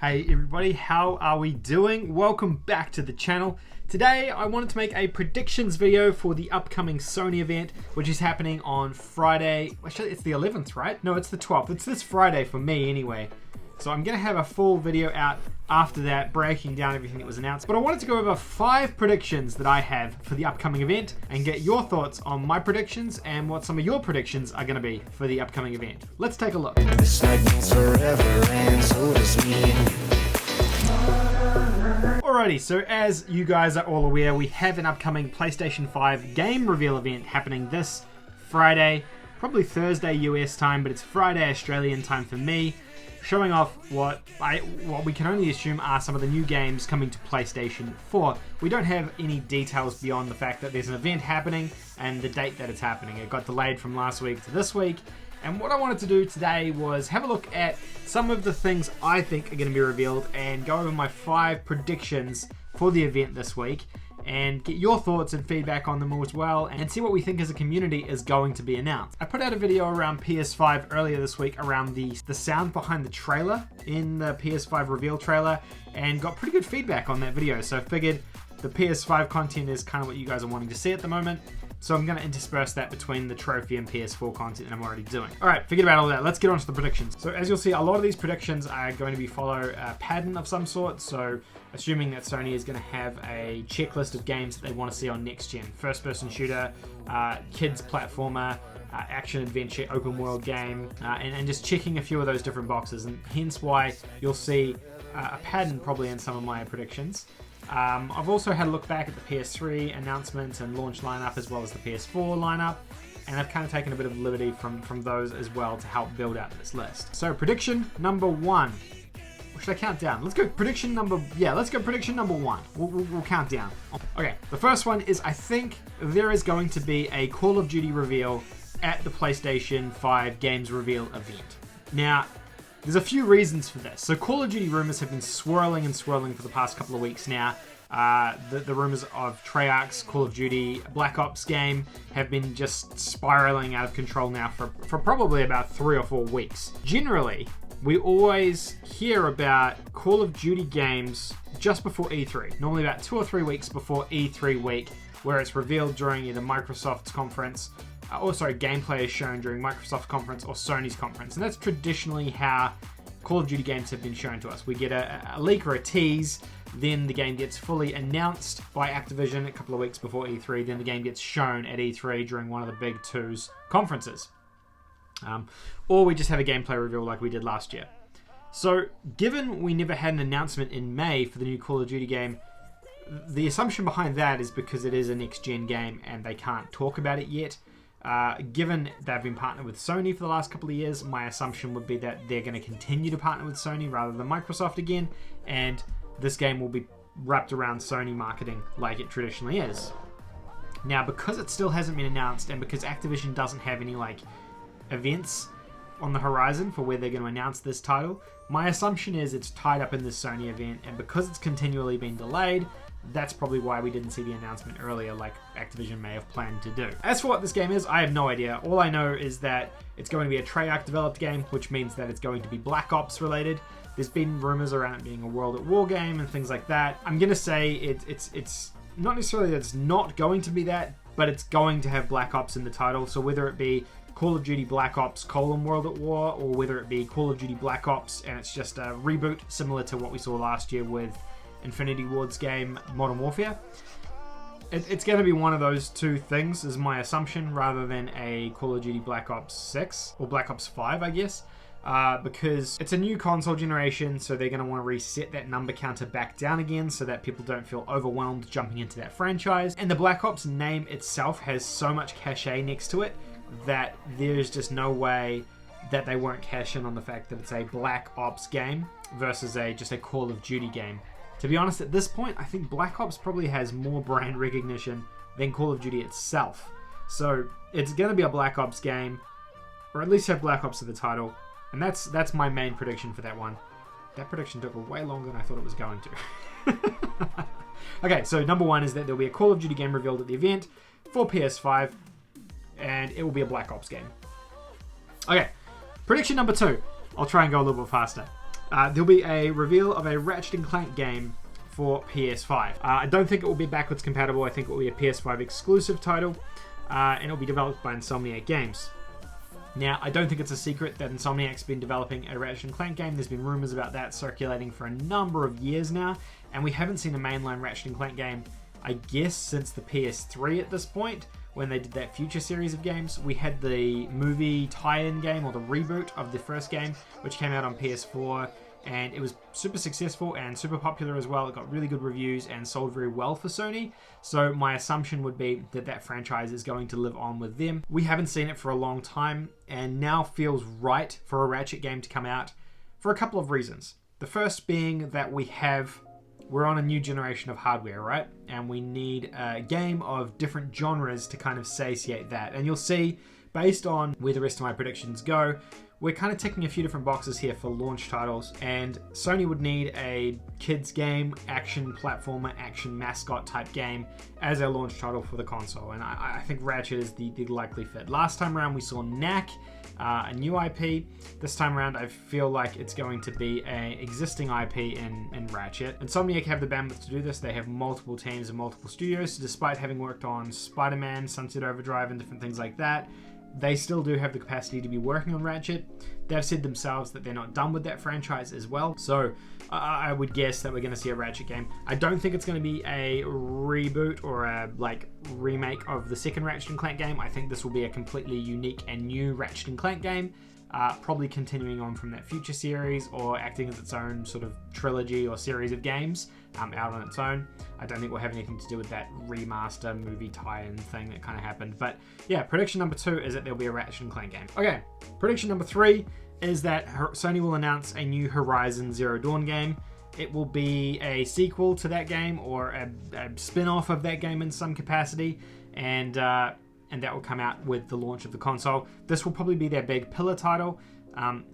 Hey everybody, how are we doing? Welcome back to the channel. Today I wanted to make a predictions video for the upcoming Sony event, which is happening on Friday. Actually, it's the 11th, right? No, it's the 12th. It's this Friday for me anyway. So I'm gonna have a full video out after that, breaking down everything that was announced. But I wanted to go over 5 predictions that I have for the upcoming event and get your thoughts on my predictions and what some of your predictions are gonna be for the upcoming event. Let's take a look. This night means forever, and so does me. Alrighty, so as you guys are all aware, we have an upcoming PlayStation 5 game reveal event happening this Friday, probably Thursday US time, but it's Friday Australian time for me, showing off what we can only assume are some of the new games coming to PlayStation 4. We don't have any details beyond the fact that there's an event happening and the date that it's happening. It got delayed from last week to this week. And what I wanted to do today was have a look at some of the things I think are going to be revealed and go over my 5 predictions for the event this week and get your thoughts and feedback on them as well and see what we think as a community is going to be announced. I put out a video around PS5 earlier this week around the sound behind the trailer in the PS5 reveal trailer and got pretty good feedback on that video. So I figured the PS5 content is kind of what you guys are wanting to see at the moment. So I'm going to intersperse that between the trophy and PS4 content that I'm already doing. Alright, forget about all that. Let's get on to the predictions. So as you'll see, a lot of these predictions are going to follow a pattern of some sort. So assuming that Sony is going to have a checklist of games that they want to see on next gen. First person shooter, kids platformer, action adventure, open world game, and just checking a few of those different boxes. And hence why you'll see a pattern probably in some of my predictions. I've also had a look back at the PS3 announcements and launch lineup as well as the PS4 lineup, and I've kind of taken a bit of liberty from those as well to help build out this list. So prediction number 1. Or should I count down? Let's go prediction number 1. We'll count down. Okay, the first one is I think there is going to be a Call of Duty reveal at the PlayStation 5 games reveal event. Now, there's a few reasons for this. So Call of Duty rumors have been swirling and swirling for the past couple of weeks now. The rumors of Treyarch's Call of Duty Black Ops game have been just spiraling out of control now for probably about 3 or 4 weeks. Generally, we always hear about Call of Duty games just before E3, normally about 2 or 3 weeks before E3 week, where it's revealed during either Microsoft's conference, gameplay is shown during Microsoft's conference or Sony's conference. And that's traditionally how Call of Duty games have been shown to us. We get a leak or a tease, then the game gets fully announced by Activision a couple of weeks before E3, then the game gets shown at E3 during one of the big two's conferences. Or we just have a gameplay reveal like we did last year. So given we never had an announcement in May for the new Call of Duty game, the assumption behind that is because it is a next-gen game and they can't talk about it yet. Given they've been partnered with Sony for the last couple of years, my assumption would be that they're going to continue to partner with Sony rather than Microsoft again, and this game will be wrapped around Sony marketing like it traditionally is. Now, because it still hasn't been announced and because Activision doesn't have any events on the horizon for where they're going to announce this title, my assumption is it's tied up in this Sony event, and because it's continually been delayed, that's probably why we didn't see the announcement earlier like Activision may have planned to do. As for what this game is, I have no idea. All I know is that it's going to be a Treyarch developed game, which means that it's going to be Black Ops related. There's been rumors around it being a World at War game and things like that. I'm going to say it's not necessarily that it's not going to be that, but it's going to have Black Ops in the title. So whether it be Call of Duty Black Ops : World at War, or whether it be Call of Duty Black Ops and it's just a reboot similar to what we saw last year with Infinity Ward's game Modern Warfare, it's going to be one of those two things is my assumption, rather than a Call of Duty Black Ops 6 or Black Ops 5, I guess, because it's a new console generation, so they're going to want to reset that number counter back down again so that people don't feel overwhelmed jumping into that franchise. And the Black Ops name itself has so much cachet next to it that there's just no way that they won't cash in on the fact that it's a Black Ops game versus just a Call of Duty game. To be honest, at this point, I think Black Ops probably has more brand recognition than Call of Duty itself. So it's going to be a Black Ops game, or at least have Black Ops in the title, and that's my main prediction for that one. That prediction took way longer than I thought it was going to. Okay, so number 1 is that there'll be a Call of Duty game revealed at the event for PS5, and it will be a Black Ops game. Okay, prediction number 2. I'll try and go a little bit faster. There'll be a reveal of a Ratchet Clank game for PS5. I don't think it will be backwards compatible. I think it will be a PS5 exclusive title, and it'll be developed by Insomniac Games. Now, I don't think it's a secret that Insomniac's been developing a Ratchet Clank game. There's been rumors about that circulating for a number of years now, and we haven't seen a mainline Ratchet Clank game, I guess, since the PS3 at this point, when they did that Future series of games. We had the movie tie-in game, or the reboot of the first game, which came out on PS4, and it was super successful and super popular as well. It got really good reviews and sold very well for Sony. So my assumption would be that that franchise is going to live on with them. We haven't seen it for a long time, and now feels right for a Ratchet game to come out for a couple of reasons. The first being that we're on a new generation of hardware, right? And we need a game of different genres to kind of satiate that. And you'll see, based on where the rest of my predictions go, we're kind of ticking a few different boxes here for launch titles, and Sony would need a kids game, action platformer, action mascot type game as a launch title for the console, and I think Ratchet is the likely fit. Last time around we saw Knack, a new IP. This time around I feel like it's going to be an existing IP in Ratchet. Insomniac have the bandwidth to do this. They have multiple teams and multiple studios, so despite having worked on Spider-Man, Sunset Overdrive and different things like that, they still do have the capacity to be working on Ratchet. They've said themselves that they're not done with that franchise as well. So I would guess that we're going to see a Ratchet game. I don't think it's going to be a reboot or a remake of the second Ratchet & Clank game. I think this will be a completely unique and new Ratchet & Clank game. Probably continuing on from that Future series, or acting as its own sort of trilogy or series of games out on its own. I don't think we'll have anything to do with that remaster movie tie-in thing that kind of happened. But yeah, prediction number 2 is that there'll be a Ratchet & Clank game. Okay, prediction number 3 is that Sony will announce a new Horizon Zero Dawn game. It will be a sequel to that game, or a spin-off of that game in some capacity, and that will come out with the launch of the console. This will probably be their big pillar title.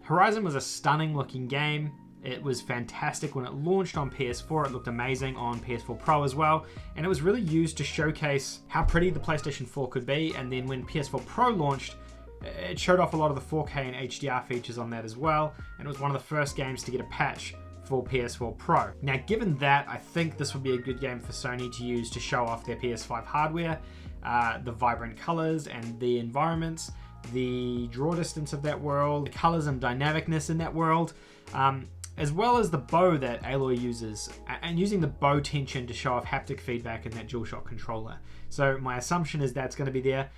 Horizon was a stunning looking game. It was fantastic when it launched on PS4. It looked amazing on PS4 Pro as well. And it was really used to showcase how pretty the PlayStation 4 could be. And then when PS4 Pro launched, it showed off a lot of the 4K and HDR features on that as well. And it was one of the first games to get a patch for PS4 Pro. Now, given that, I think this would be a good game for Sony to use to show off their PS5 hardware. The vibrant colors and the environments, the draw distance of that world, the colors and dynamicness in that world, as well as the bow that Aloy uses, and using the bow tension to show off haptic feedback in that DualShock controller. So my assumption is that's going to be there.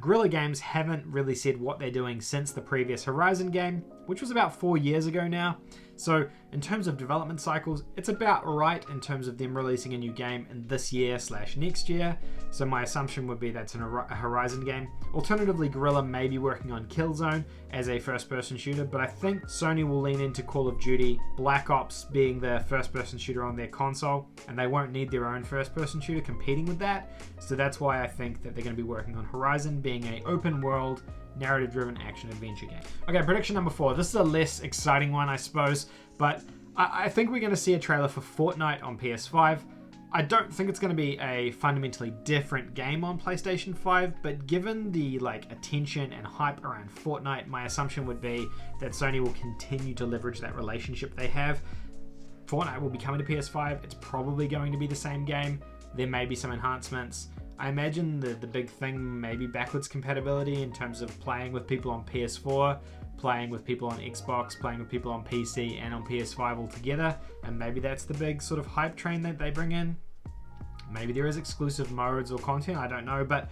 Guerrilla Games haven't really said what they're doing since the previous Horizon game, which was about 4 years ago now. So in terms of development cycles, it's about right in terms of them releasing a new game in this year/next year. So my assumption would be that's a Horizon game. Alternatively, Guerrilla may be working on Killzone as a first-person shooter, but I think Sony will lean into Call of Duty Black Ops being the first-person shooter on their console, and they won't need their own first-person shooter competing with that. So that's why I think that they're going to be working on Horizon being an open-world, narrative-driven action-adventure game. Okay, prediction number 4. This is a less exciting one, I suppose, but I think we're going to see a trailer for Fortnite on PS5. I don't think it's going to be a fundamentally different game on PlayStation 5, but given the attention and hype around Fortnite, my assumption would be that Sony will continue to leverage that relationship they have. Fortnite will be coming to PS5. It's probably going to be the same game. There may be some enhancements. I imagine the big thing may be backwards compatibility in terms of playing with people on PS4, playing with people on Xbox, playing with people on PC and on PS5 all together, and maybe that's the big sort of hype train that they bring in. Maybe there is exclusive modes or content, I don't know, but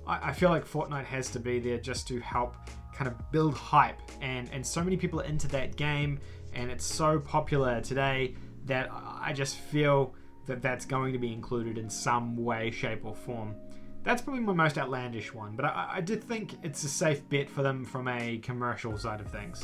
I feel like Fortnite has to be there just to help kind of build hype, and so many people are into that game, and it's so popular today that I just feel that that's going to be included in some way, shape or form. That's probably my most outlandish one, but I did think it's a safe bet for them from a commercial side of things.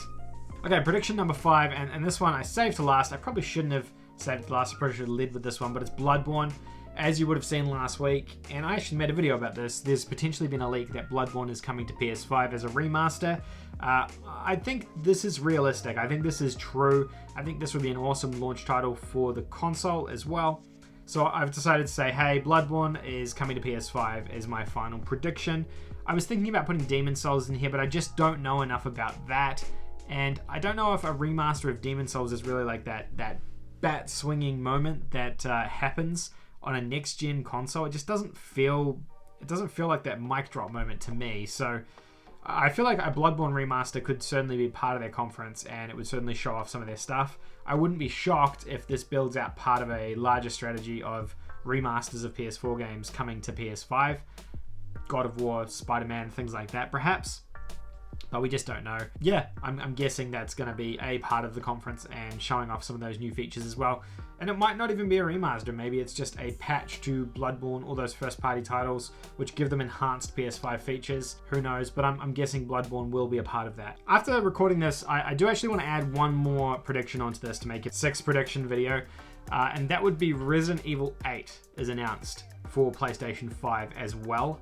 Okay, prediction number 5, and this one I saved to last. I probably shouldn't have saved it to last. I probably should have led with this one, but it's Bloodborne. As you would have seen last week, and I actually made a video about this, there's potentially been a leak that Bloodborne is coming to PS5 as a remaster. I think this is realistic. I think this is true. I think this would be an awesome launch title for the console as well. So I've decided to say, hey, Bloodborne is coming to PS5 as my final prediction. I was thinking about putting Demon Souls in here, but I just don't know enough about that And I don't know if a remaster of Demon's Souls is really like that bat swinging moment that happens on a next gen console. It just doesn't feel like that mic drop moment to me. So I feel like a Bloodborne remaster could certainly be part of their conference, and it would certainly show off some of their stuff. I wouldn't be shocked if this builds out part of a larger strategy of remasters of PS4 games coming to PS5. God of War, Spider-Man, things like that perhaps. But we just don't know. Yeah, I'm guessing that's going to be a part of the conference and showing off some of those new features as well. And it might not even be a remaster. Maybe it's just a patch to Bloodborne, all those first-party titles, which give them enhanced PS5 features. Who knows? But I'm guessing Bloodborne will be a part of that. After recording this, I do actually want to add one more prediction onto this to make it 6 prediction video. And that would be Resident Evil 8 is announced for PlayStation 5 as well.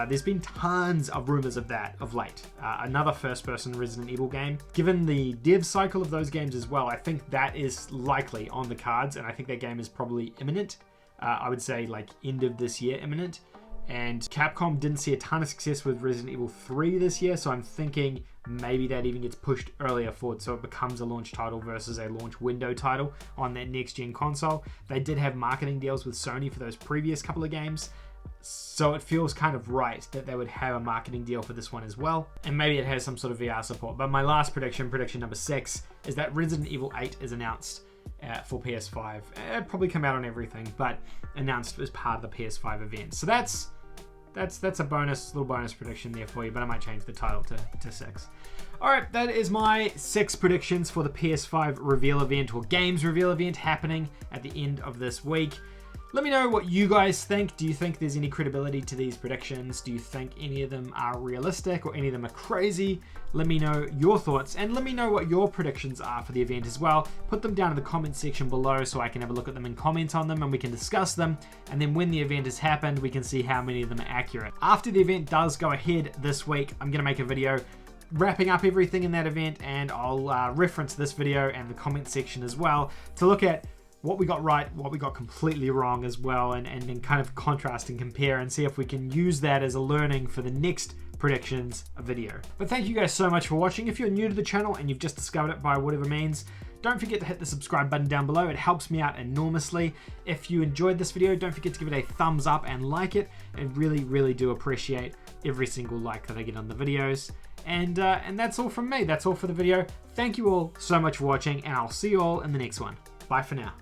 There's been tons of rumors of that of late. Another first-person Resident Evil game. Given the dev cycle of those games as well, I think that is likely on the cards, and I think that game is probably imminent. I would say like end of this year imminent. And Capcom didn't see a ton of success with Resident Evil 3 this year, so I'm thinking maybe that even gets pushed earlier forward so it becomes a launch title versus a launch window title on that next-gen console. They did have marketing deals with Sony for those previous couple of games, so it feels kind of right that they would have a marketing deal for this one as well. And maybe it has some sort of VR support. But my last prediction number 6, is that Resident Evil 8 is announced for PS5. It'll probably come out on everything, but announced as part of the PS5 event. So that's a little bonus prediction there for you, but I might change the title to 6. Alright, that is my 6 predictions for the PS5 reveal event, or games reveal event, happening at the end of this week. Let me know what you guys think. Do you think there's any credibility to these predictions? Do you think any of them are realistic or any of them are crazy? Let me know your thoughts, and let me know what your predictions are for the event as well. Put them down in the comment section below so I can have a look at them and comment on them, and we can discuss them. And then when the event has happened, we can see how many of them are accurate. After the event does go ahead this week, I'm going to make a video wrapping up everything in that event, and I'll reference this video and the comment section as well to look at what we got right, what we got completely wrong as well, and kind of contrast and compare and see if we can use that as a learning for the next predictions video. But thank you guys so much for watching. If you're new to the channel and you've just discovered it by whatever means, don't forget to hit the subscribe button down below. It helps me out enormously. If you enjoyed this video, don't forget to give it a thumbs up and like it. I really, really do appreciate every single like that I get on the videos. And that's all from me. That's all for the video. Thank you all so much for watching, and I'll see you all in the next one. Bye for now.